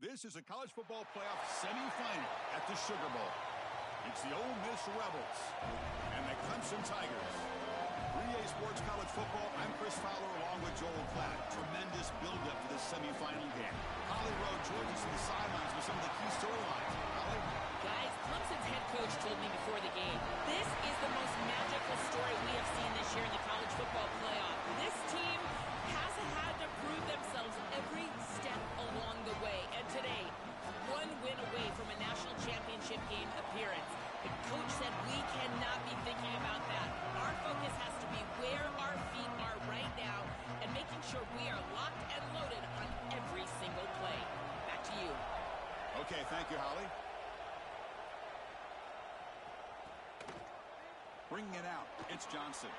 This is a college football playoff semifinal at the Sugar Bowl. It's the Ole Miss Rebels and the Clemson Tigers. 3A Sports College Football, I'm Chris Fowler along with Joel Klatt. Tremendous build-up to this semifinal game. Holly Rowe joins us on the sidelines with some of the key storylines. Holly? Guys, Clemson's head coach told me before the game, this is the most magical story we have seen this year in the college football playoff. This team has had to prove themselves every step along the way. And today, one win away from a national championship game appearance. The coach said we cannot be thinking about that. Our focus has to be where our feet are right now and making sure we are locked and loaded on every single play. Back to you. Okay, thank you, Holly. Bringing it out, it's Johnson.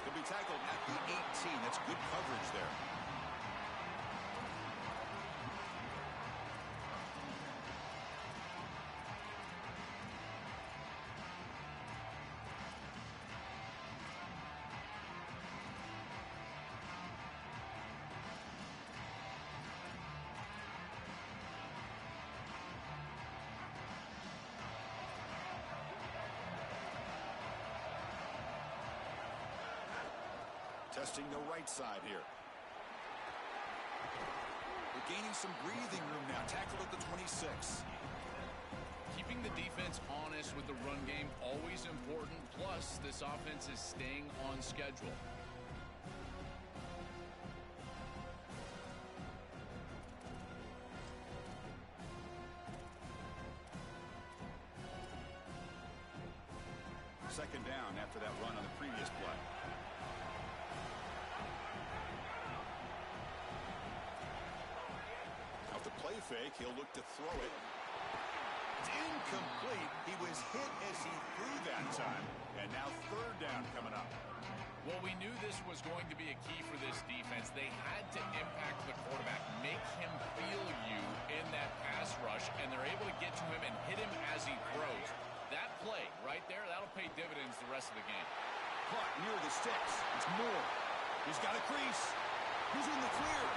He'll be tackled at the 18. That's good coverage there. Testing the right side here. We're gaining some breathing room now. Tackled at the 26. Keeping the defense honest with the run game, always important. Plus, this offense is staying on schedule. Second down after that run on the previous play. Off the play fake, he'll look to throw it. It's incomplete. He was hit as he threw that time. And now third down coming up. Well, we knew this was going to be a key for this defense. They had to impact the quarterback, make him feel you in that pass rush, and they're able to get to him and hit him as he throws. That play right there, that'll pay dividends the rest of the game. Caught near the sticks. It's Moore. He's got a crease. He's in the clear.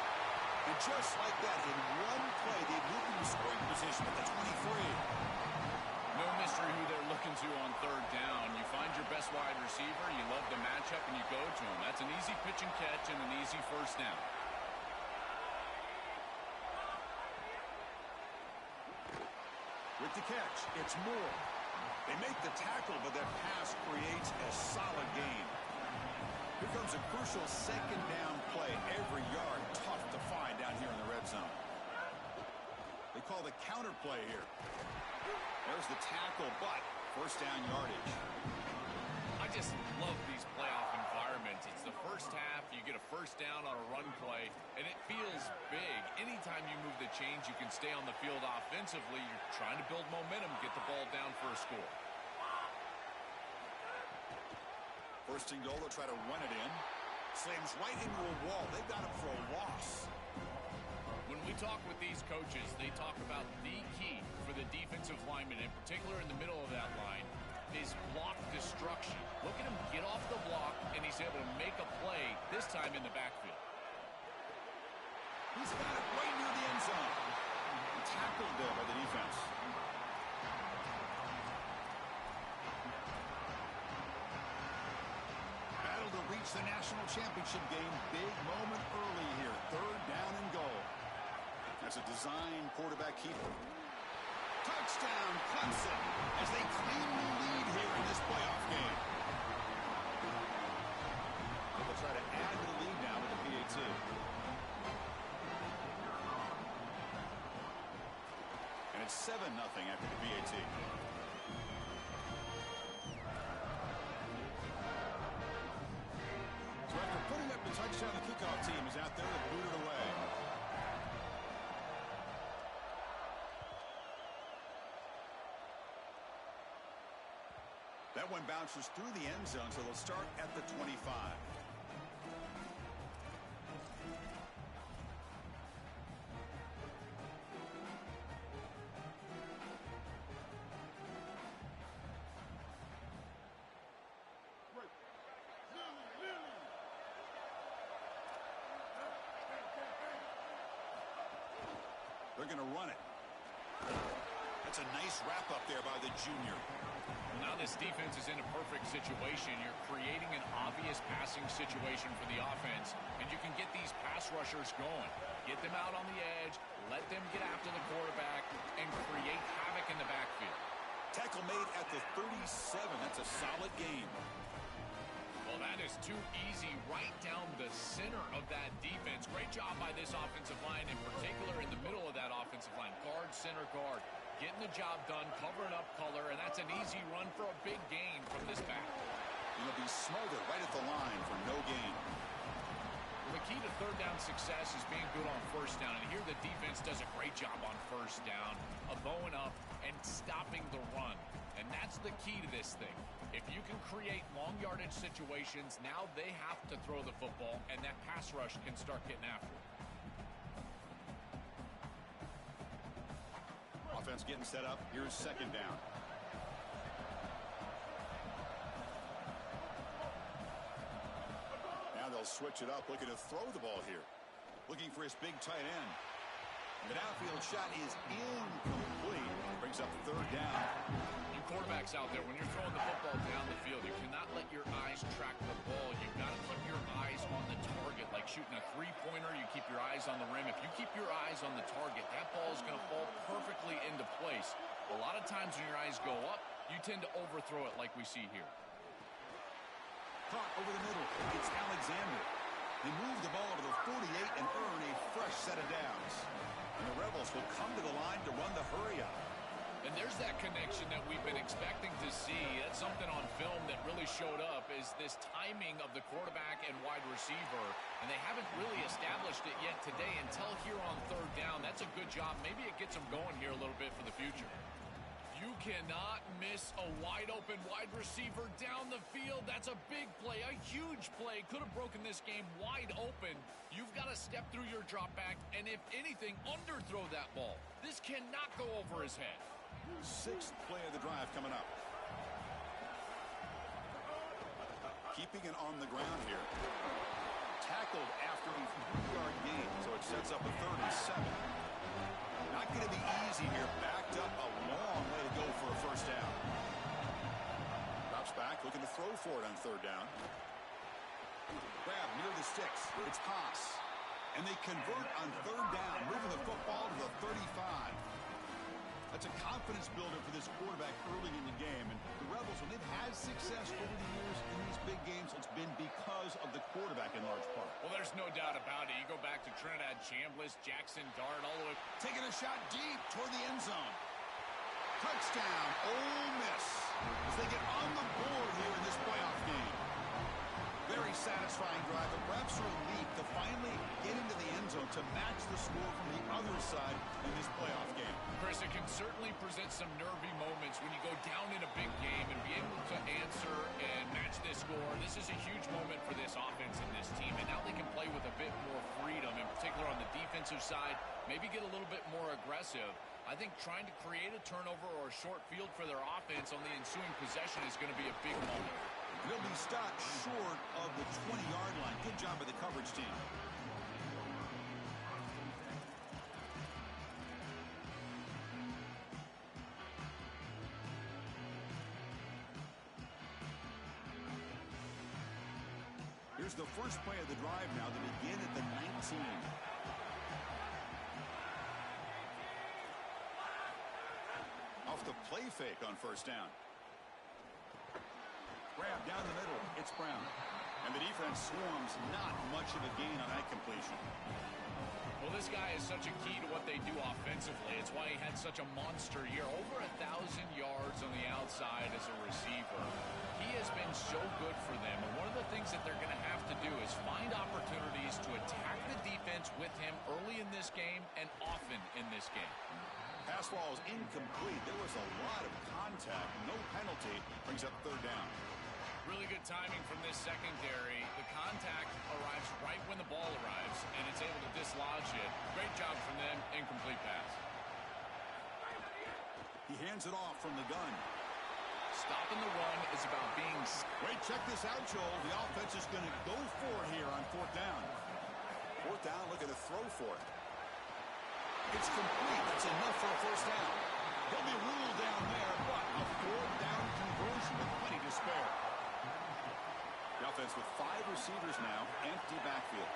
And just like that, in one play, they've moved into scoring position at the 23. No mystery who they're looking to on third down. You find your best wide receiver, you love the matchup, and you go to him. That's an easy pitch and catch and an easy first down. With the catch, it's Moore. They make the tackle, but that pass creates a solid gain. Here comes a crucial second down play. Every yard tough to find down here in the red zone. They call the counter play here. There's the tackle, but first down yardage. I just love these playoff environments. It's the first half, you get a first down on a run play, and it feels big. Anytime you move the chains, you can stay on the field offensively. You're trying to build momentum, get the ball down for a score. First and goal, they'll try to run it in. Slams right into a wall. They've got him for a loss. When we talk with these coaches, they talk about the key for the defensive lineman, in particular in the middle of that line, is block destruction. Look at him get off the block, and he's able to make a play, this time in the backfield. He's got it right near the end zone. Tackled there by the defense. Battle to reach the national championship game. Big moment early here. Third down and goal. That's a design quarterback keeper. Touchdown, Clemson, as they claim the lead here in this playoff game. They'll try to add to the lead now with the PAT. And it's 7-0 after the PAT. So after putting up the touchdown, the kickoff team is out there to boot it away. That one bounces through the end zone, so they'll start at the 25. They're going to run it. That's a nice wrap-up there by the junior. Now this defense is in a perfect situation. You're creating an obvious passing situation for the offense, and you can get these pass rushers going. Get them out on the edge, let them get after the quarterback, and create havoc in the backfield. Tackle made at the 37. That's a solid gain. Well, that is too easy right down the center of that defense. Great job by this offensive line, in particular in the middle of that offensive line. Guard, center, guard. Getting the job done, covering up color, and that's an easy run for a big gain from this back. He'll be smothered right at the line for no gain. Well, the key to third down success is being good on first down, and here the defense does a great job on first down of bowing up and stopping the run. And that's the key to this thing. If you can create long yardage situations, now they have to throw the football, and that pass rush can start getting after it. Offense getting set up. Here's second down. Now they'll switch it up, looking to throw the ball here. Looking for his big tight end. The downfield shot is incomplete. Brings up third down. You quarterbacks out there, when you're throwing the football down the field, you cannot let your eyes track the ball. You've got to keep your eyes on the target. Like shooting a three-pointer, you keep your eyes on the rim. If you keep your eyes on the target, that ball is going to fall perfectly into place. A lot of times when your eyes go up, you tend to overthrow it like we see here. Caught over the middle. It's Alexander. They move the ball to the 48 and earn a fresh set of downs. And the Rebels will come to the line to run the hurry up. And there's that connection that we've been expecting to see. That's something on film that really showed up, is this timing of the quarterback and wide receiver. And they haven't really established it yet today until here on third down. That's a good job. Maybe it gets them going here a little bit for the future. You cannot miss a wide-open wide receiver down the field. That's a big play, a huge play. Could have broken this game wide open. You've got to step through your drop back and, if anything, underthrow that ball. This cannot go over his head. Sixth play of the drive coming up. Keeping it on the ground here. Tackled after a 3-yard gain, so it sets up a 37. Not going to be easy here. Backed up a long way to go for a first down. Drops back, looking to throw for it on third down. Grab near the sticks. It's Haas. And they convert on third down, moving the football to the 35. That's a confidence builder for this quarterback early in the game. And the Rebels, when they've had success over the years in these big games, it's been because of the quarterback in large part. Well, there's no doubt about it. You go back to Trinidad Chambliss, Jackson Dart, all the way. Taking a shot deep toward the end zone. Touchdown, Ole Miss, as they get on the board here in this playoff game. Very satisfying drive, but perhaps a relief to finally get into the end zone to match the score from the other side in this playoff game. Chris, it can certainly present some nervy moments when you go down in a big game and be able to answer and match this score. This is a huge moment for this offense and this team, and now they can play with a bit more freedom, in particular on the defensive side, maybe get a little bit more aggressive. I think trying to create a turnover or a short field for their offense on the ensuing possession is going to be a big moment. They'll be stopped short of the 20-yard line. Good job by the coverage team. Here's the first play of the drive now to begin at the 19. Off the play fake on first down. Grab down the middle. It's Brown. And the defense swarms. Not much of a gain on that completion. Well, this guy is such a key to what they do offensively. It's why he had such a monster year. Over 1,000 yards on the outside as a receiver. He has been so good for them. And one of the things that they're going to have to do is find opportunities to attack the defense with him early in this game and often in this game. Pass ball is incomplete. There was a lot of contact. No penalty. Brings up third down. Really good timing from this secondary. The contact arrives right when the ball arrives, and it's able to dislodge it. Great job from them. Incomplete pass. He hands it off from the gun. Stopping the run is about being... Wait, check this out, Joel. The offense is going to go for it here on fourth down. Fourth down, looking to throw for it. It's complete. That's enough for a first down. He'll be ruled down there, but a fourth down conversion with plenty to spare. The offense with 5 receivers now, empty backfield.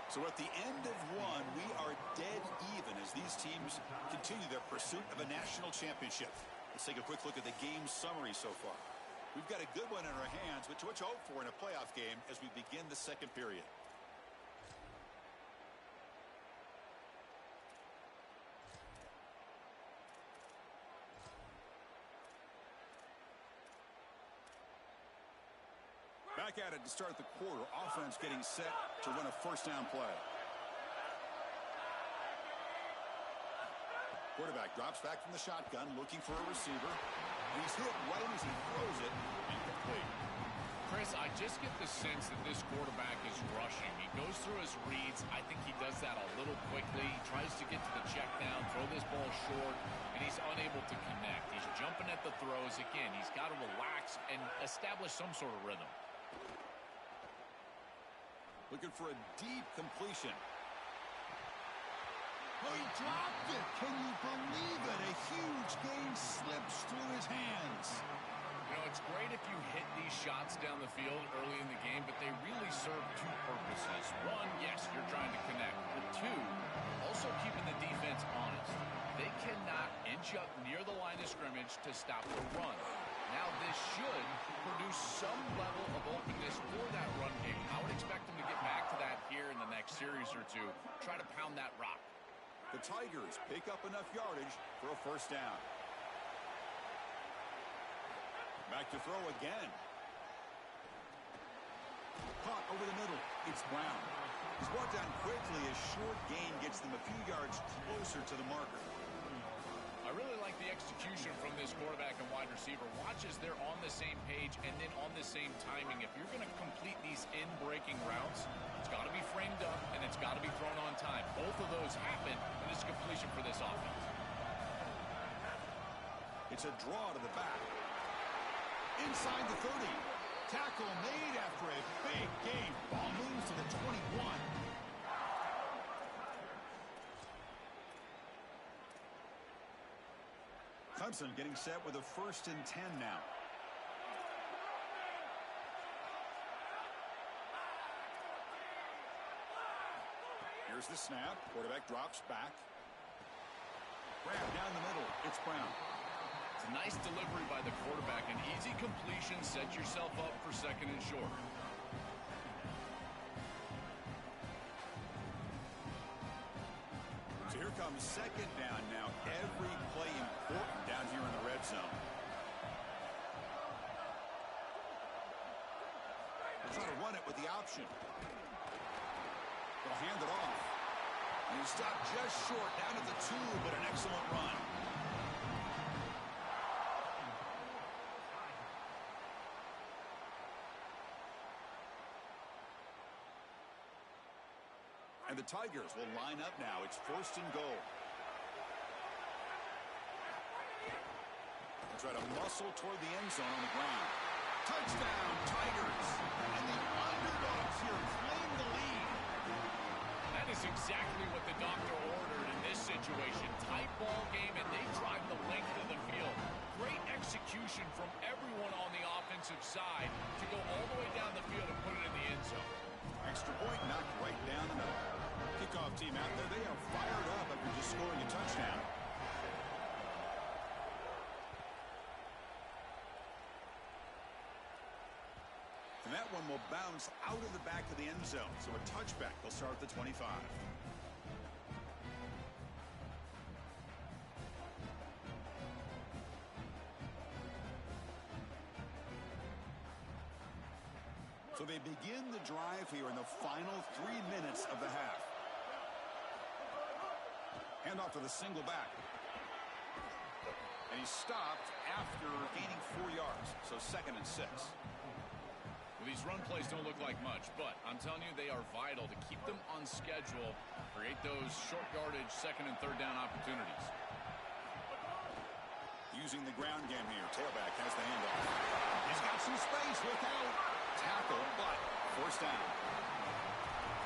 So at the end of one, we are dead even as these teams continue their pursuit of a national championship. Let's take a quick look at the game summary so far. We've got a good one in our hands, but to what you hope for in a playoff game as we begin the second period. Back at it to start the quarter. Offense getting set to run a first down play. Quarterback drops back from the shotgun, looking for a receiver. And he's hit right as he throws it. Incomplete. Chris, I just get the sense that this quarterback is rushing. He goes through his reads. I think he does that a little quickly. He tries to get to the check down, throw this ball short, and he's unable to connect. He's jumping at the throws. Again, he's got to relax and establish some sort of rhythm. Looking for a deep completion. Oh, he dropped it. Can you believe it? A huge gain slips through his hands. You know, it's great if you hit these shots down the field early in the game, but they really serve 2 purposes. 1, yes, you're trying to connect. But 2, also keeping the defense honest. They cannot inch up near the line of scrimmage to stop the run. Now, this should produce some level of openness for that run game. I would expect them to get back to that here in the next series or 2. Try to pound that rock. The Tigers pick up enough yardage for a first down. Back to throw again. Caught over the middle. It's Brown. He's brought down quickly as short gain gets them a few yards closer to the marker. I really like the execution from this quarterback and wide receiver. Watch as they're on the same page and then on the same timing. If you're going to complete these in-breaking routes, it's got to be framed up and it's got to be thrown on time. Both of those happen, and it's completion for this offense. It's a draw to the back. Inside the 30. Tackle made after a big gain. Ball moves to the 21. Clemson getting set with a 1st and 10 now. Here's the snap. Quarterback drops back. Grab down the middle. It's Brown. It's a nice delivery by the quarterback. An easy completion. Set yourself up for 2nd and short. So here comes 2nd down now. Every play important down here in the red zone. They'll try to run it with the option. They'll hand it off. And he stopped just short down at the 2, but an excellent run. And the Tigers will line up now. It's 1st and goal. They'll try to muscle toward the end zone on the ground. Touchdown, Tigers! And the underdogs here claim the lead. That is exactly what the doctor ordered in this situation. Tight ball game, and they drive the length of the field. Great execution from everyone on the offensive side to go all the way down the field and put it in the end zone. Extra point knocked right down the middle. Kickoff team out there. They are fired up after just scoring a touchdown. And that one will bounce out of the back of the end zone. So a touchback will start at the 25. So they begin the drive here in the final 3 minutes of the half. Handoff to the single back. And he's stopped after gaining 4 yards. So 2nd and 6. Well, these run plays don't look like much, but I'm telling you they are vital to keep them on schedule, create those short yardage 2nd and 3rd down opportunities. Using the ground game here. Tailback has the handoff. He's got some space. Look out. Tackle, but 1st down.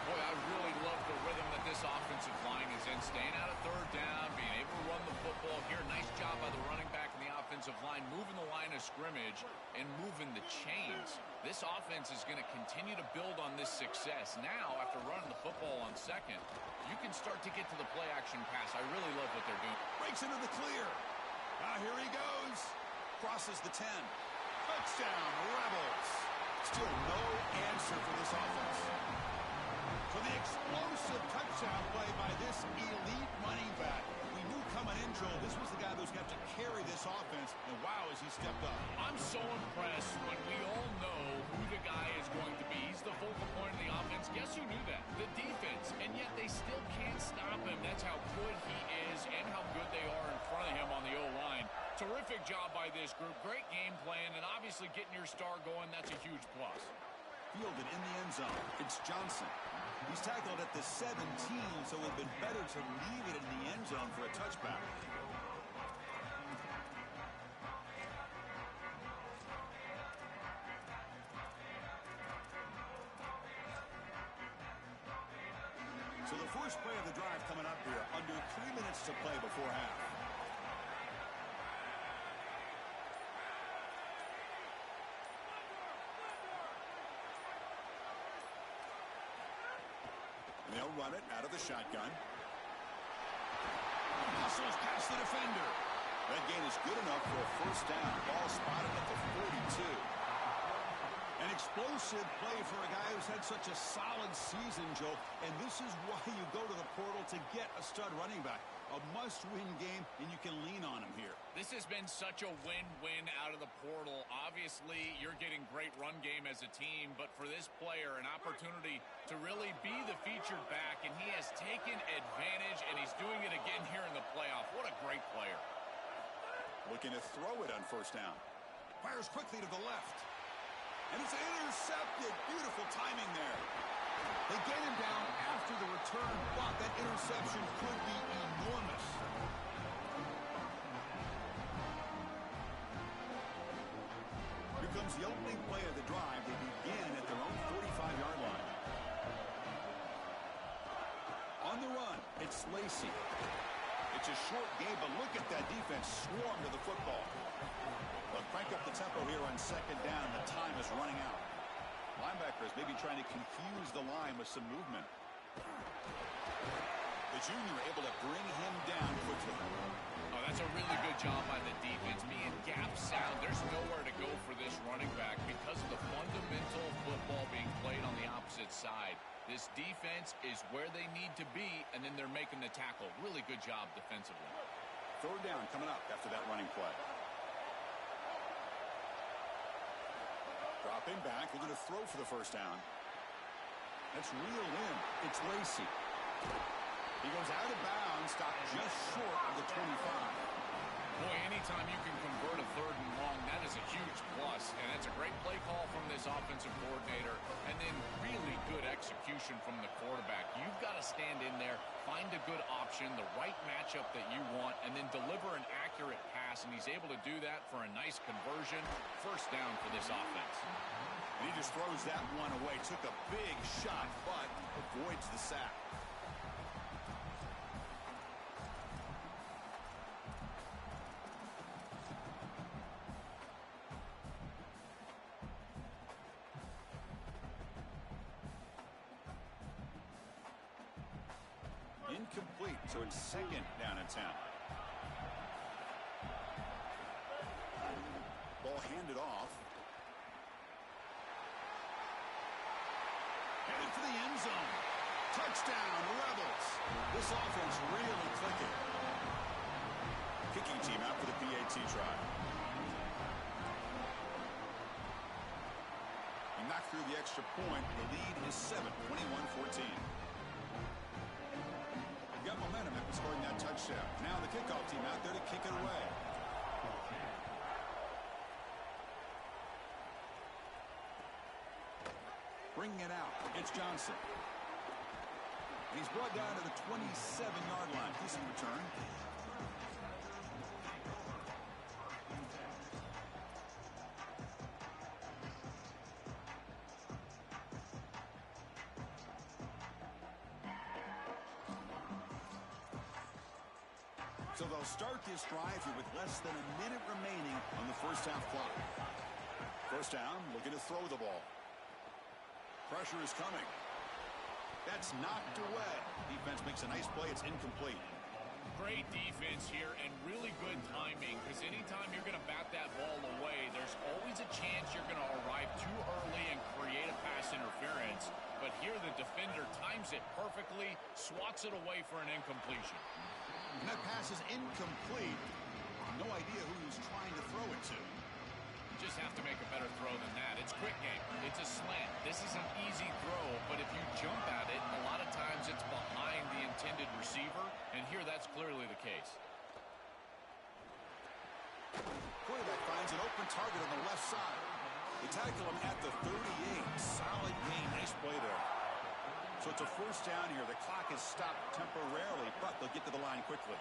Boy, I really love the rhythm that this offensive line is in. Staying out of third down, being able to run the football here. Nice job by the running back and the offensive line, moving the line of scrimmage and moving the chains. This offense is going to continue to build on this success. Now, after running the football on second, you can start to get to the play-action pass. I really love what they're doing. Breaks into the clear. Now here he goes. Crosses the 10. Touchdown, Rebels. Still no answer for this offense. For the explosive touchdown play by this elite running back. We knew coming in, Joel, this was the guy that was going to have to carry this offense, and wow, has he stepped up. I'm so impressed when we all know who the guy is going to be. He's the focal point of the offense. Guess who knew that? The defense, and yet they still can't stop him. That's how good he is and how good they are in front of him on the O-line. Terrific job by this group. Great game plan, and obviously getting your star going, that's a huge plus. Fielded in the end zone. It's Johnson. He's tackled at the 17, so it would have been better to leave it in the end zone for a touchback. So the first play of the drive coming up here, under 3 minutes to play before half. They'll run it out of the shotgun. Hustles past the defender. That gain is good enough for a first down. Ball spotted at the 42. An explosive play for a guy who's had such a solid season, Joe. And this is why you go to the portal to get a stud running back. A must-win game, and you can lean on him here. This has been such a win-win out of the portal. Obviously, you're getting great run game as a team, but for this player, an opportunity to really be the featured back, and he has taken advantage, and he's doing it again here in the playoff. What a great player. Looking to throw it on first down. Fires quickly to the left. And it's intercepted. Beautiful timing there. They get him down after the return, but that interception could be enormous. Here comes the opening play of the drive. They begin at their own 45-yard line. On the run, it's Lacey. It's a short game, but look at that defense swarm to the football. They'll crank up the tempo here on second down. The time is running out. Linebackers maybe trying to confuse the line with some movement. The junior able to bring him down quickly. Oh, that's a really good job by the defense. Being gap sound, there's nowhere to go for this running back because of the fundamental football being played on the opposite side. This defense is where they need to be, and then they're making the tackle. Really good job defensively. Third down coming up after that running play. Dropping back, looking to throw for the first down. That's reeled in. It's Lacey. He goes out of bounds, stopped just short of the 25. Boy, anytime you can convert a third and long, that is a huge plus. And that's a great play call from this offensive coordinator. And then really good execution from the quarterback. You've got to stand in there, find a good option, the right matchup that you want, and then deliver an accurate pass. And he's able to do that for a nice conversion. First down for this offense. And he just throws that one away. Took a big shot, but avoids the sack. Incomplete, so it's second down and 10. Ball handed off. Headed for the end zone. Touchdown, Rebels. This offense really clicking. Kicking team out for the PAT try. He knocked through the extra point. The lead is 7, 21-14. Got momentum after scoring that touchdown. Now the kickoff team out there to kick it away. Bringing it out. It's Johnson. And he's brought down to the 27-yard line. Decent return. So they'll start this drive here with less than a minute remaining on the first half clock. First down, looking to throw the ball. Pressure is coming. That's knocked away. Defense makes a nice play. It's incomplete. Great defense here and really good timing, because anytime you're going to bat that ball away, there's always a chance you're going to arrive too early and create a pass interference. But here the defender times it perfectly, swats it away for an incompletion. And that pass is incomplete. No idea who he was trying to throw it to. You just have to make a better throw than that. It's quick game. It's a slant. This is an easy throw, but if you jump at it, a lot of times it's behind the intended receiver, and here that's clearly the case. Quarterback finds an open target on the left side. They tackle him at the 38. Solid gain. Nice play there. So it's a first down here. The clock is stopped temporarily, but they'll get to the line quickly.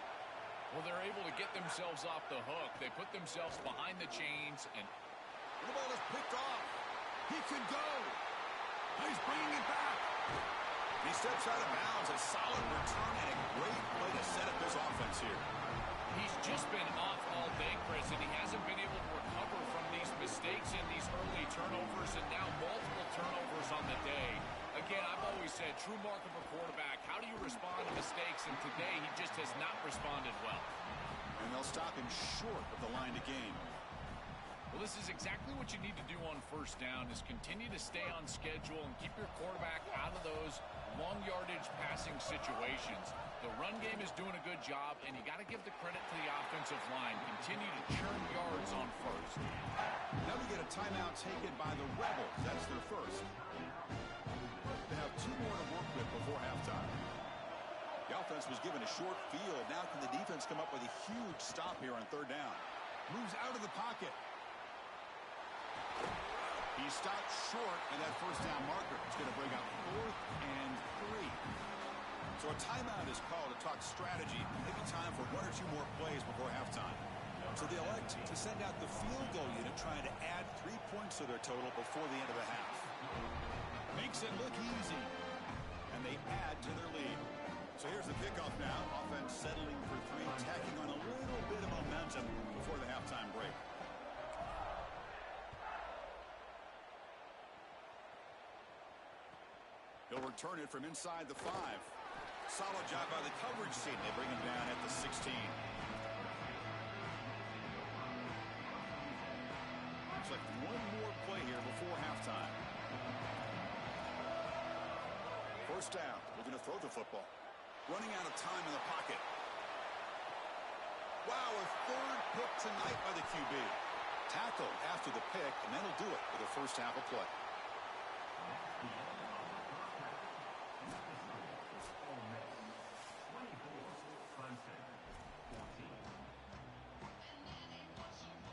Well, they're able to get themselves off the hook. They put themselves behind the chains, and the ball is picked off. He could go. He's bringing it back. He steps out of bounds. A solid return and a great play to set up his offense here. He's just been off all day, Chris, and he hasn't been able to recover from these mistakes in these early turnovers, and now multiple turnovers on the day. Again, I've always said, true mark of a quarterback, how do you respond to mistakes? And today, he just has not responded well. And they'll stop him short of the line to gain. Well, this is exactly what you need to do on first down, is continue to stay on schedule and keep your quarterback out of those long yardage passing situations. The run game is doing a good job, and you got to give the credit to the offensive line. Continue to churn yards on first. Now we get a timeout taken by the Rebels. That's their first. They have 2 more to work with before halftime. The offense was given a short field. Now can the defense come up with a huge stop here on third down? Moves out of the pocket. He stopped short of that first down marker. It's going to bring up 4th and 3. So a timeout is called to talk strategy. Maybe time for 1 or 2 more plays before halftime. So they elect to send out the field goal unit, trying to add 3 points to their total before the end of the half. Makes it look easy. And they add to their lead. So here's the kickoff now. Offense settling for 3, tacking on a little bit of momentum before the halftime break. He'll return it from inside the 5. Solid job by the coverage team. They bring him down at the 16. Looks like 1 more play here before halftime. First down. Looking to throw the football. Running out of time in the pocket. Wow, a 3rd pick tonight by the QB. Tackled after the pick, and that'll do it for the first half of play.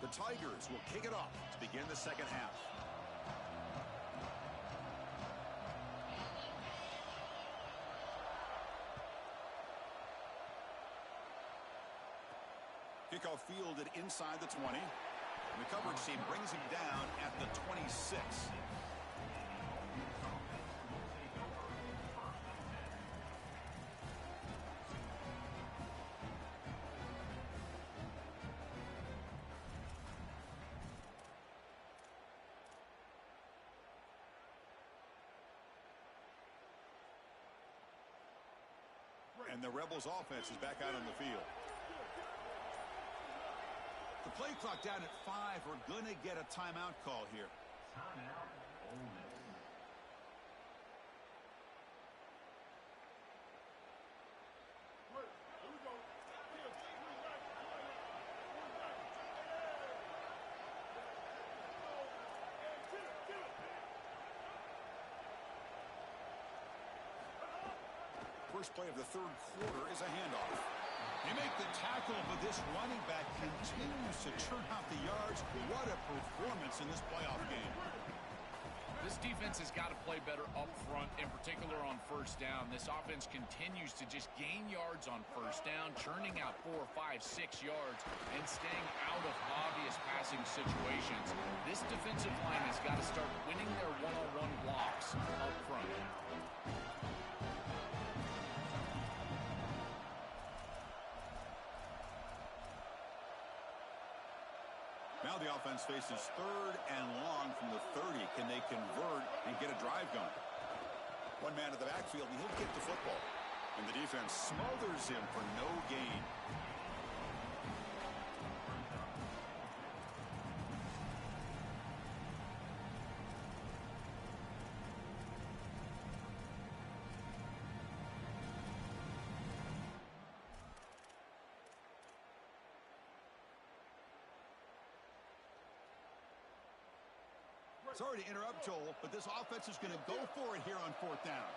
The Tigers will kick it off to begin the second half. Kickoff fielded inside the 20. And the coverage team brings him down at the 26. And the Rebels offense is back out on the field. The play clock down at 5. We're going to get a timeout call here. Timeout, Ole Miss. First play of the 3rd quarter is a handoff. They make the tackle, but this running back continues to churn out the yards. What a performance in this playoff game. This defense has got to play better up front, in particular on first down. This offense continues to just gain yards on first down, churning out 4, 5, 6 yards, and staying out of obvious passing situations. This defensive line has got to start winning their one-on-one blocks up front. Now the offense faces 3rd and long from the 30. Can they convert and get a drive going? One man to the backfield, and he'll kick the football. And the defense smothers him for no gain. Sorry to interrupt, Joel, but this offense is going to go for it here on 4th down.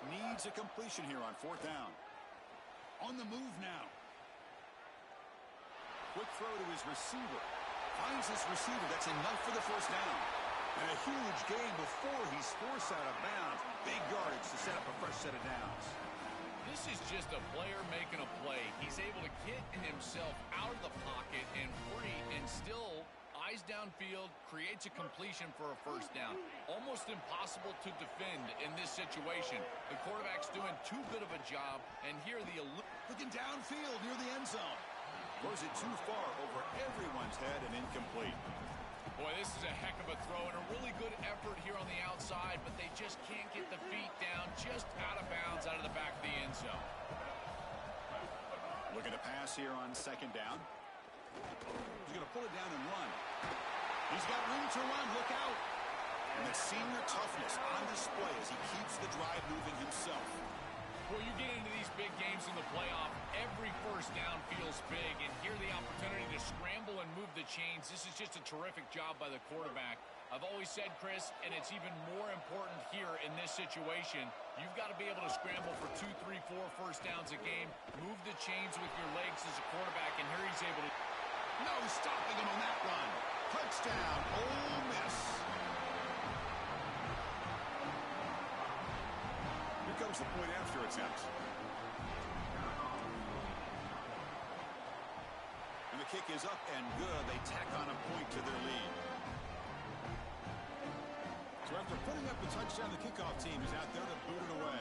Needs a completion here on 4th down. On the move now. Quick throw to his receiver. Finds his receiver. That's enough for the 1st down. And a huge gain before he's forced out of bounds. Big yardage to set up a fresh set of downs. This is just a player making a play. He's able to get himself out of the pocket and free and still eyes downfield, creates a completion for a 1st down. Almost impossible to defend in this situation. The quarterback's doing too good of a job, and here looking downfield near the end zone. Throws it too far over everyone's head and incomplete. Boy, this is a heck of a throw and a really good effort here on the outside, but they just can't get the feet down just out of bounds out of the back of the end zone. Looking to pass here on 2nd down. He's going to pull it down and run. He's got room to run. Look out. And the senior toughness on display as he keeps the drive moving himself. Well, you get into these big games in the playoff, every 1st down feels big, and here the opportunity to scramble and move the chains. This is just a terrific job by the quarterback. I've always said, Chris, and it's even more important here in this situation, you've got to be able to scramble for 2, 3, 4 1st downs a game, move the chains with your legs as a quarterback, and here he's able to... No stopping him on that run. Touchdown, Ole Miss. Here comes the point after attempt. And the kick is up and good. They tack on a point to their lead. So after putting up the touchdown, the kickoff team is out there to boot it away.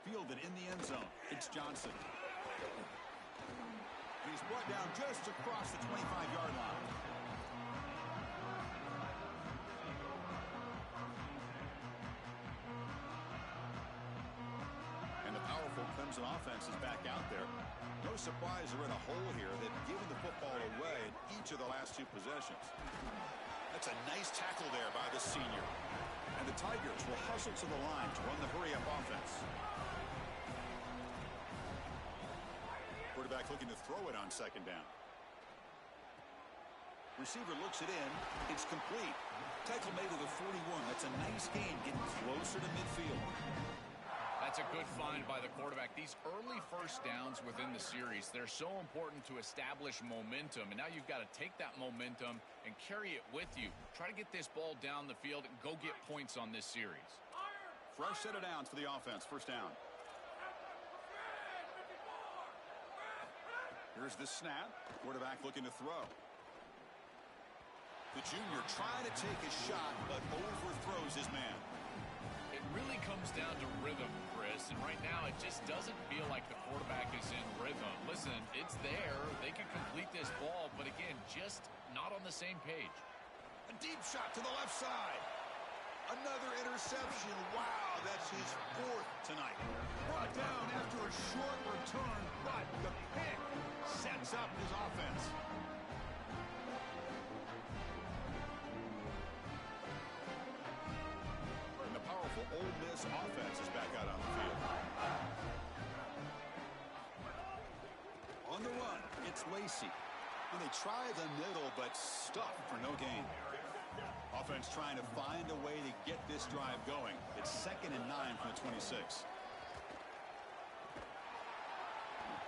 Fielded in the end zone. It's Johnson. And he's brought down just across the 25-yard line. And the powerful Clemson offense is back out there. No surprise they're in a hole here. They've given the football away in each of the last 2 possessions. That's a nice tackle there by the senior. And the Tigers will hustle to the line to run the hurry-up offense. Quarterback looking to throw it on 2nd down. Receiver looks it in. It's complete. Tackle made to the 41. That's a nice gain, getting closer to midfield. That's a good find by the quarterback. These early 1st downs within the series, they're so important to establish momentum. And now you've got to take that momentum and carry it with you. Try to get this ball down the field and go get points on this series. Fresh set of downs for the offense. 1st down. Here's the snap. Quarterback looking to throw. The junior trying to take a shot, but overthrows his man. It really comes down to rhythm, Chris, and right now it just doesn't feel like the quarterback is in rhythm. Listen, it's there. They can complete this ball, but again, just not on the same page. A deep shot to the left side. Another interception. Wow, that's his 4th tonight. Brought down after a short return, but the pick sets up his offense. And the powerful Ole Miss offense is back out on the field. On the run, it's Lacey. And they try the middle, but stuffed for no gain. Offense trying to find a way to get this drive going. It's 2nd and 9 from the 26.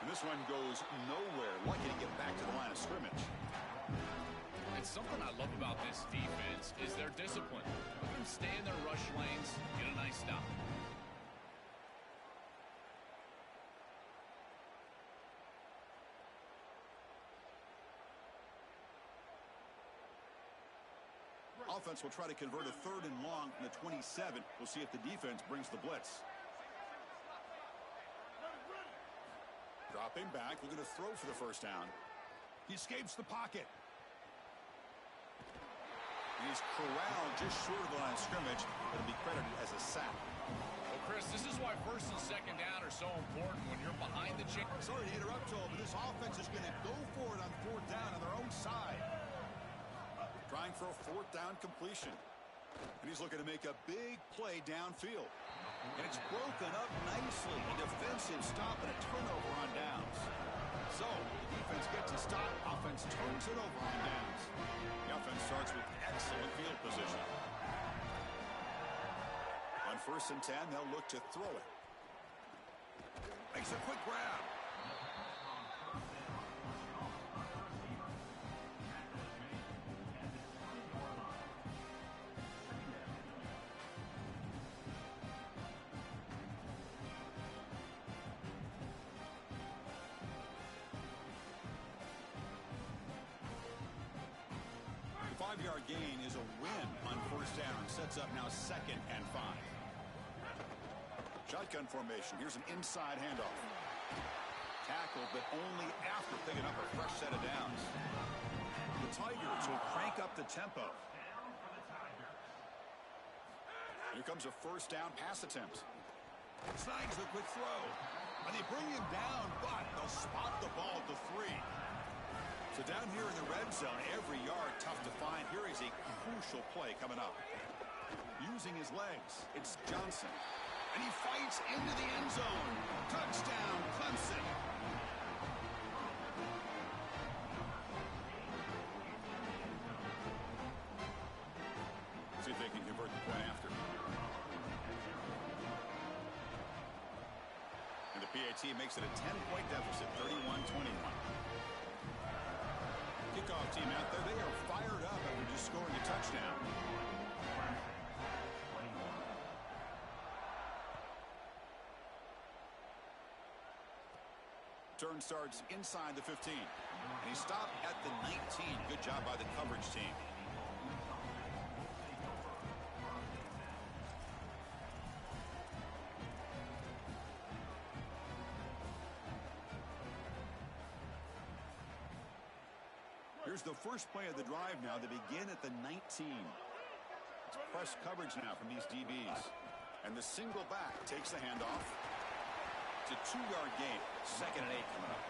And this one goes nowhere. Lucky to get back to the line of scrimmage. And something I love about this defense is their discipline. Let them stay in their rush lanes, get a nice stop. Offense will try to convert a 3rd and long from the 27. We'll see if the defense brings the blitz. Dropping back, looking to throw for the first down. He escapes the pocket. He's corralled just short of the line of scrimmage. It'll be credited as a sack. Well, Chris, this is why 1st and 2nd down are so important when you're behind the chain. Sorry to interrupt, Joel, but this offense is going to go for it on 4th down on their own side. Trying for a 4th down completion. And he's looking to make a big play downfield. And it's broken up nicely. A defensive stop and a turnover on downs. So, the defense gets a stop. Offense turns it over on downs. The offense starts with excellent field position. On 1st and 10, they'll look to throw it. Makes a quick grab. The 5-yard gain is a win on 1st down. Sets up now 2nd and 5. Shotgun formation. Here's an inside handoff. Tackle, but only after picking up a fresh set of downs. The Tigers will crank up the tempo. Here comes a 1st down pass attempt. Snags the quick throw. And they bring him down, but they'll spot the ball at the 3. So down here in the red zone, every yard tough to find. Here is a crucial play coming up. Using his legs, it's Johnson. And he fights into the end zone. Touchdown, Clemson. See if they can convert the point after. And the PAT makes it a 10-point deficit, 31-21. Kickoff team out there, they are fired up after just scoring a touchdown. Turn starts inside the 15. And he stopped at the 19. Good job by the coverage team. Here's the first play of the drive now. They begin at the 19. It's press coverage now from these DBs. And the single back takes the handoff. It's a 2-yard gain. 2nd and 8 coming up.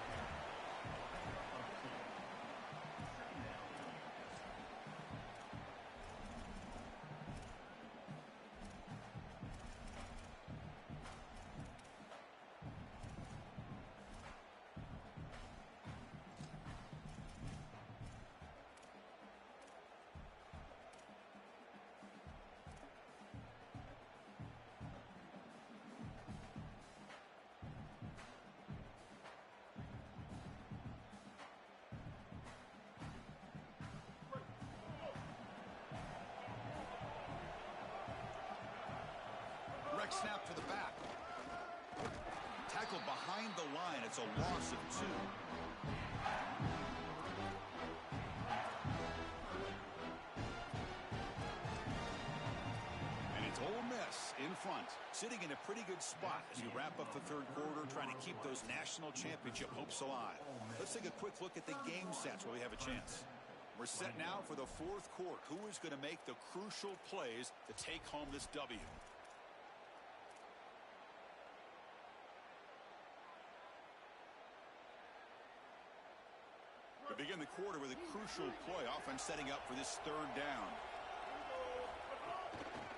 Snap to the back. Tackled behind the line. It's a loss of 2. And it's Ole Miss in front, sitting in a pretty good spot as we wrap up the 3rd quarter, trying to keep those national championship hopes alive. Let's take a quick look at the game sets where we have a chance. We're set now for the 4th quarter. Who is going to make the crucial plays to take home this W? We begin the quarter with a crucial play. Offense setting up for this 3rd down.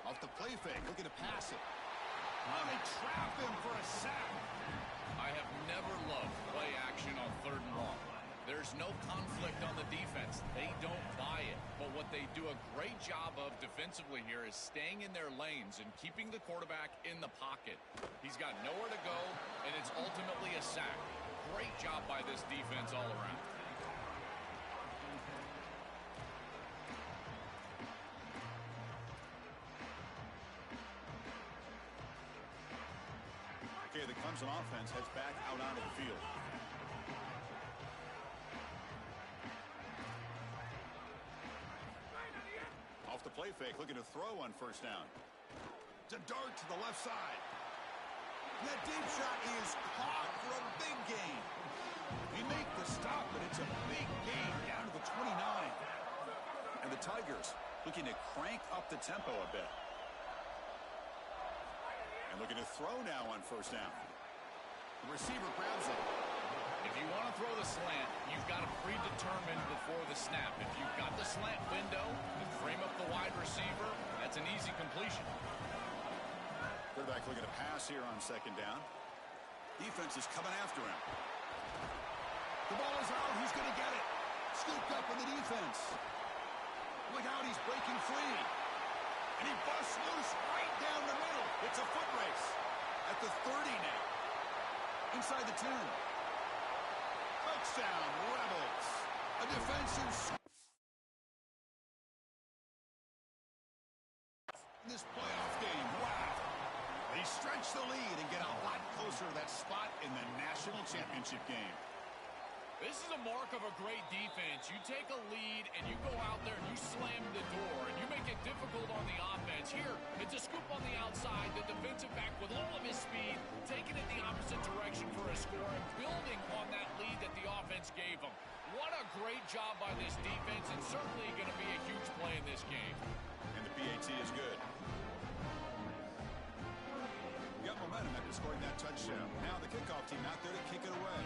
Off the play fake, looking to pass it. Oh, they trap him for a sack. I have never loved play action on 3rd and long. There's no conflict on the defense. They don't buy it. But what they do a great job of defensively here is staying in their lanes and keeping the quarterback in the pocket. He's got nowhere to go, and it's ultimately a sack. Great job by this defense all around. Okay, the Clemson offense heads back out onto the field. Off the the play fake, looking to throw on first down. It's a dart to the left side. And that deep shot is caught for a big gain. They make the stop, but it's a big gain down to the 29. And the Tigers looking to crank up the tempo a bit. And looking to throw now on first down. The receiver grabs it. If you want to throw the slant, you've got to predetermine before the snap. If you've got the slant window and frame up the wide receiver, that's an easy completion. Quarterback looking to pass here on second down. Defense is coming after him. The ball is out. He's going to get it. Scooped up in the defense. Look out. He's breaking free. And he busts loose right down the middle. It's a foot race at the 30 now. Inside the 10. Touchdown, Rebels. A defensive in this playoff game. Wow. They stretch the lead and get a lot closer to that spot in the national championship game. This is a mark of a great defense. You take a lead and you go out there and you slam the door and you make it difficult on the offense. Here, it's a scoop on the outside. The defensive back with all of his speed, taking it the opposite direction for a score and building on that lead that the offense gave him. What a great job by this defense, and certainly going to be a huge play in this game. And the PAT is good. Got momentum after scoring that touchdown. Now the kickoff team out there to kick it away.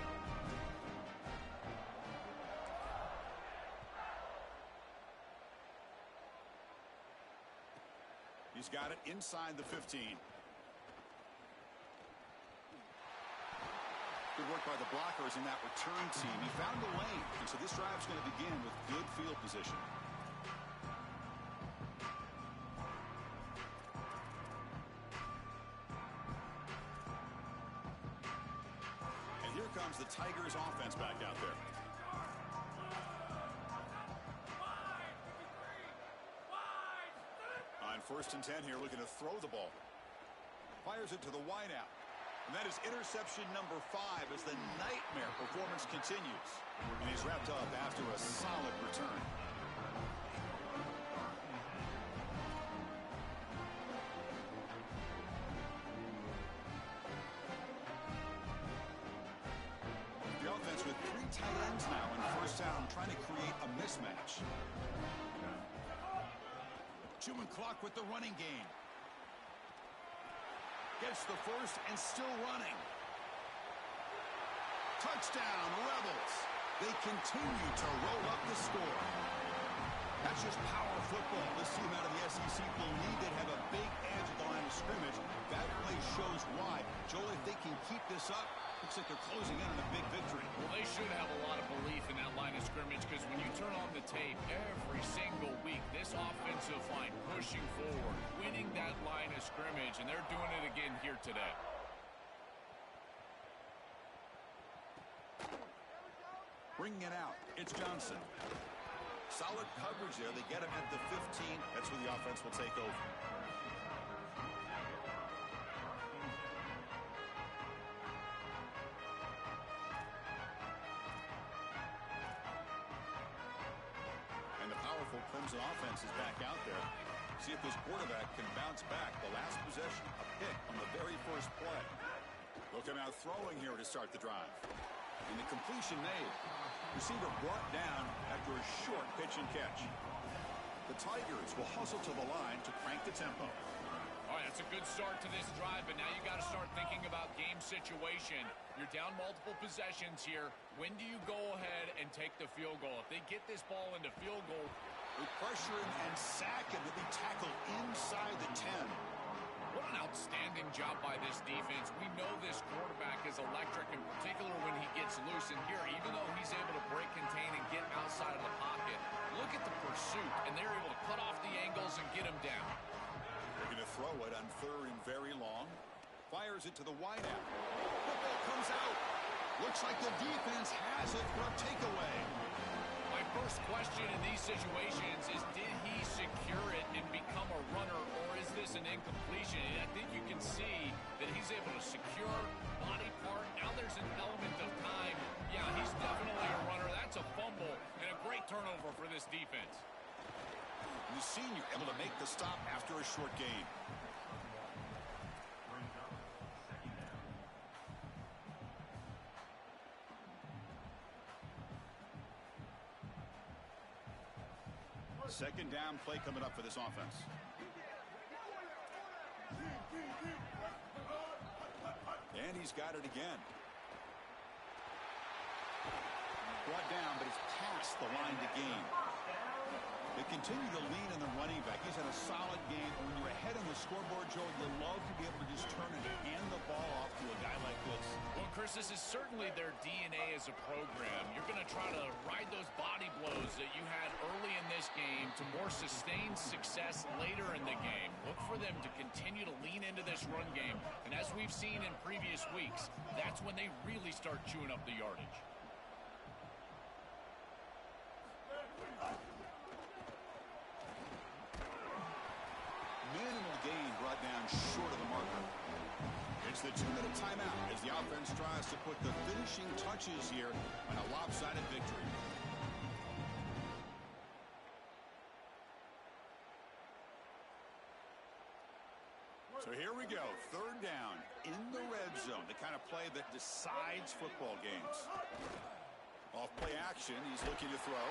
He's got it inside the 15. Good work by the blockers in that return team. He found the lane, and so this drive's going to begin with good field position. And here comes the Tigers offense back out there. On 1st and 10 here, looking to throw the ball. Fires it to the wideout. And that is interception number 5 as the nightmare performance continues. And he's wrapped up after a solid return. The offense with 3 tight ends now in first down, trying to create a mismatch. Chewing clock with the running game. Gets the first and still running. Touchdown, Rebels. They continue to roll up the score. That's just power football. This team out of the SEC believe they have a big edge at the line of scrimmage. That play shows why. Joel, if they can keep this up, looks like they're closing in on a big victory. Well, they should have a lot of belief in that line of scrimmage because when you turn on the tape every single week, this offensive line pushing forward, winning that line of scrimmage, and they're doing it again here today. Bringing it out, it's Johnson. Solid coverage there. They get him at the 15. That's where the offense will take over. And the powerful Clemson offense is back out there. See if this quarterback can bounce back. The last possession, a pick on the very first play. They'll come out throwing here to start the drive. And the completion made. Receiver brought down after a short pitch and catch. The Tigers will hustle to the line to crank the tempo. All right, that's a good start to this drive, but now you got to start thinking about game situation. You're down multiple possessions here. When do you go ahead and take the field goal? If they get this ball into field goal, they pressure him and sack him to be tackled inside the 10. What an outstanding job by this defense. We know this quarterback is electric, in particular when he gets loose. And here, even though he's able to break, contain, and get outside of the pocket, look at the pursuit, and they're able to cut off the angles and get him down. They're going to throw it on 3rd and very long. Fires it to the wideout. Football comes out. Looks like the defense has it for a takeaway. My first question in these situations is, did he secure it and become a runner, or is this an incompletion? And I think you can see that he's able to secure body part. Now there's an element of time. Yeah, he's definitely a runner. That's a fumble and a great turnover for this defense. The senior Able to make the stop after a short gain. Second down play coming up for this offense. And he's got it again. Brought down, but he's past the line to gain. They continue to lean on the running back. He's had a solid game. When you're ahead on the scoreboard, Joe, you love to be able to just turn and hand the ball off to a guy like this. Well, Chris, this is certainly their DNA as a program. You're going to try to ride those body blows that you had early in this game to more sustained success later in the game. Look for them to continue to lean into this run game. And as we've seen in previous weeks, that's when they really start chewing up the yardage. Minimal gain brought down short of the marker. It's the 2-minute timeout as the offense tries to put the finishing touches here on a lopsided victory. So here we go, third down in the red zone, the kind of play that decides football games. Off play action, he's looking to throw.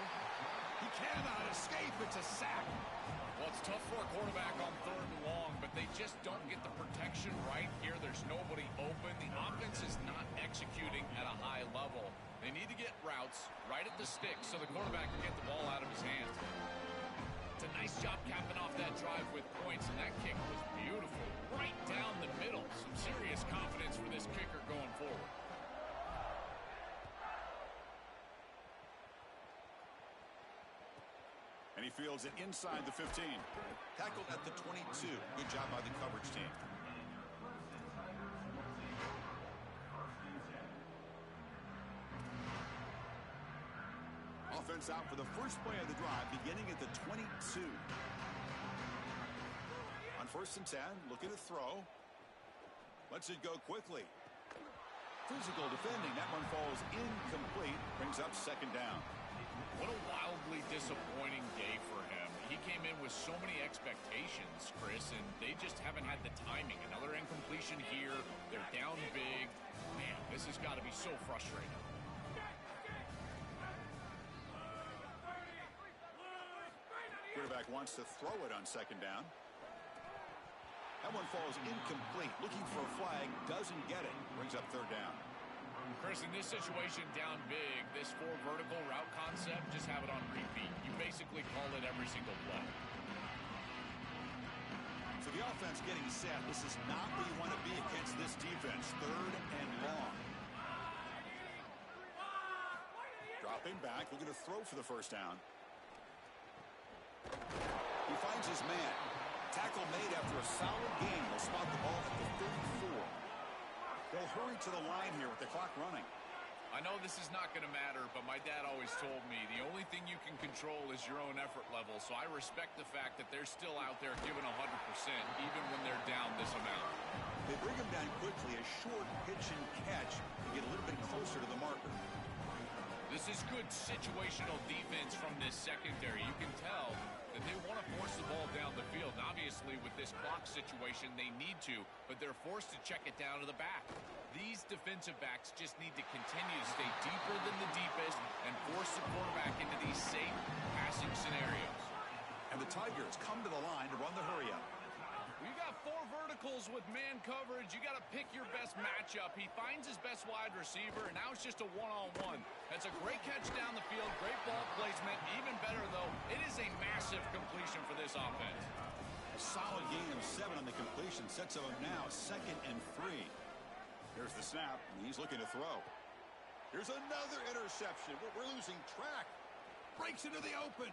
He cannot escape, it's a sack. Well, it's tough for a quarterback on third and long, but they just don't get the protection right here. There's nobody open. The offense is not executing at a high level. They need to get routes right at the stick so the quarterback can get the ball out of his hands. It's a nice job capping off that drive with points, and that kick was beautiful. Right down the middle. Some serious confidence for this kicker going forward. And he fields it inside the 15. Tackled at the 22. Good job by the coverage team. Offense out for the first play of the drive, beginning at the 22. On 1st and 10, looking to throw. Lets it go quickly. Physical defending. That one falls incomplete. Brings up second down. What a wildly disappointing day for him. He came in with so many expectations, Chris, and they just haven't had the timing. Another incompletion here. They're down big. Man, this has got to be so frustrating. Quarterback wants to throw it on second down. That one falls incomplete. Looking for a flag. Doesn't get it. Brings up third down. Chris, in this situation down big, this 4 vertical route concept, just have it on repeat. You basically call it every single play. So the offense getting set. This is not where you want to be against this defense. Third and long. Dropping back, looking to throw for the first down. He finds his man. Tackle made after a solid game. They'll spot the ball at the 34. They'll hurry to the line here with the clock running. I know this is not going to matter, but my dad always told me the only thing you can control is your own effort level, so I respect the fact that they're still out there giving 100%, even when they're down this amount. They bring him down quickly, a short pitch and catch to get a little bit closer to the marker. This is good situational defense from this secondary. You can tell that they want to force the ball down the field. And obviously, with this clock situation, they need to, but they're forced to check it down to the back. These defensive backs just need to continue to stay deeper than the deepest and force the quarterback into these safe passing scenarios. And the Tigers come to the line to run the hurry-up. You got 4 verticals with man coverage. You got to pick your best matchup. He finds his best wide receiver, and now it's just a one-on-one. That's a great catch down the field, great ball placement. Even better, though, it is a massive completion for this offense. A solid gain of 7 on the completion sets him up now 2nd and 3. Here's the snap, and he's looking to throw. Here's another interception. We're losing track. Breaks into the open.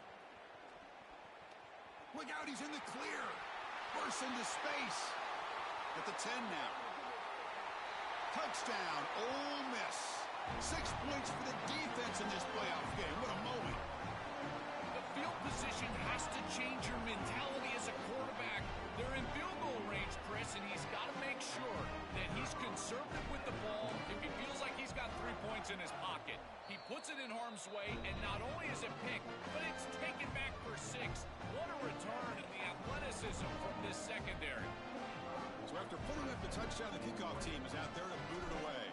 Look out, he's in the clear. Bursts into space. At the 10 now. Touchdown, Ole Miss. 6 points for the defense in this playoff game. What a moment. The field position has to change your mentality as a quarterback. They're in field goal range, Chris, and he's got to make sure that he's conservative with the ball. If he feels like he's got 3 points in his pocket, he puts it it in harm's way, and not only is it picked, but it's taken back for 6. What a return and the athleticism from this secondary. So after putting up the touchdown, the kickoff team is out there to boot it away.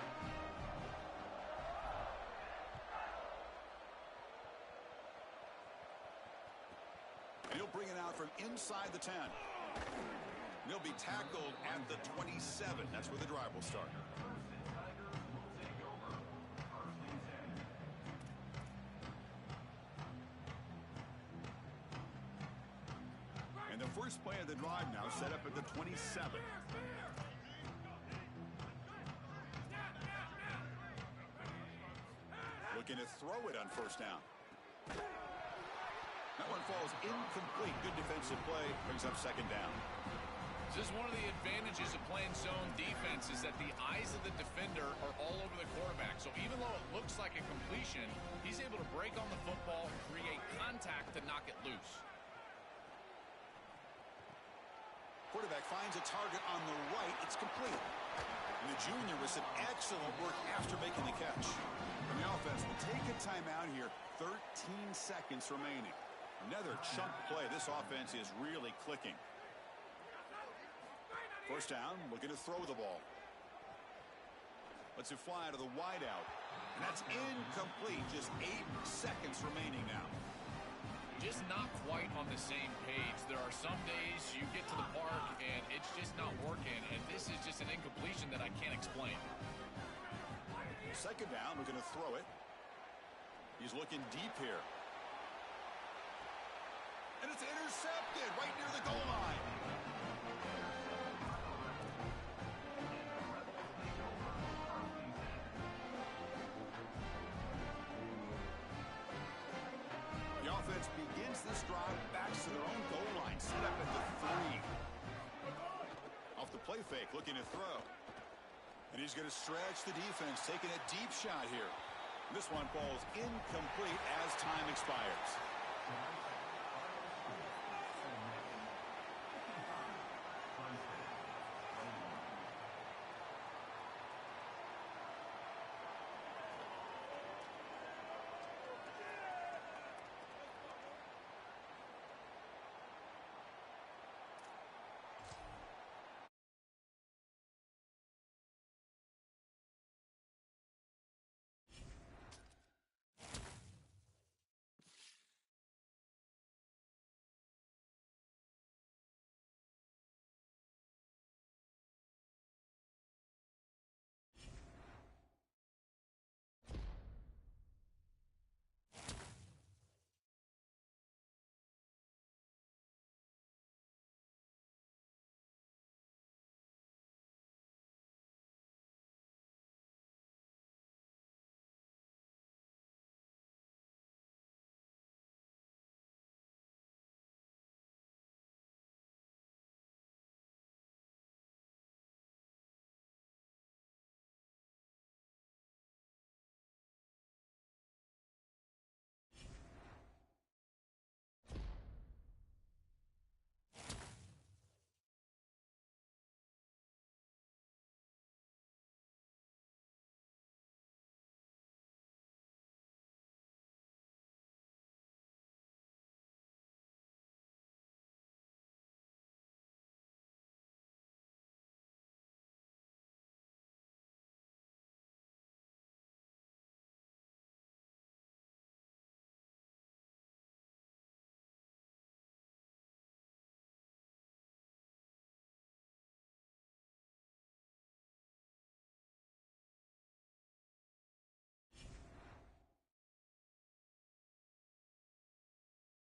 And he'll bring it out from inside the 10. And he'll be tackled at the 27. That's where the drive will start. And the first play of the drive now set up at the 27. Looking to throw it on first down. That one falls incomplete. Good defensive play. Brings up second down. This is one of the advantages of playing zone defense is that the eyes of the defender are all over the quarterback. So even though it looks like a completion, he's able to break on the football, create contact to knock it loose. Quarterback finds a target on the right. It's complete. And the junior with some excellent work after making the catch. And the offense will take a timeout here. 13 seconds remaining. Another chunk play. This offense is really clicking. First down, looking to throw the ball. Lets it fly to the wideout. And that's incomplete. Just 8 seconds remaining now. Just not quite on the same page. There are some days you get to the park and it's just not working. And this is just an incompletion that I can't explain. Second down, looking to throw it. He's looking deep here. And it's intercepted right near the goal line. The offense begins this drive back to their own goal line, set up at the 3. Off the play fake, looking to throw. And he's going to stretch the defense, taking a deep shot here. This one falls incomplete as time expires.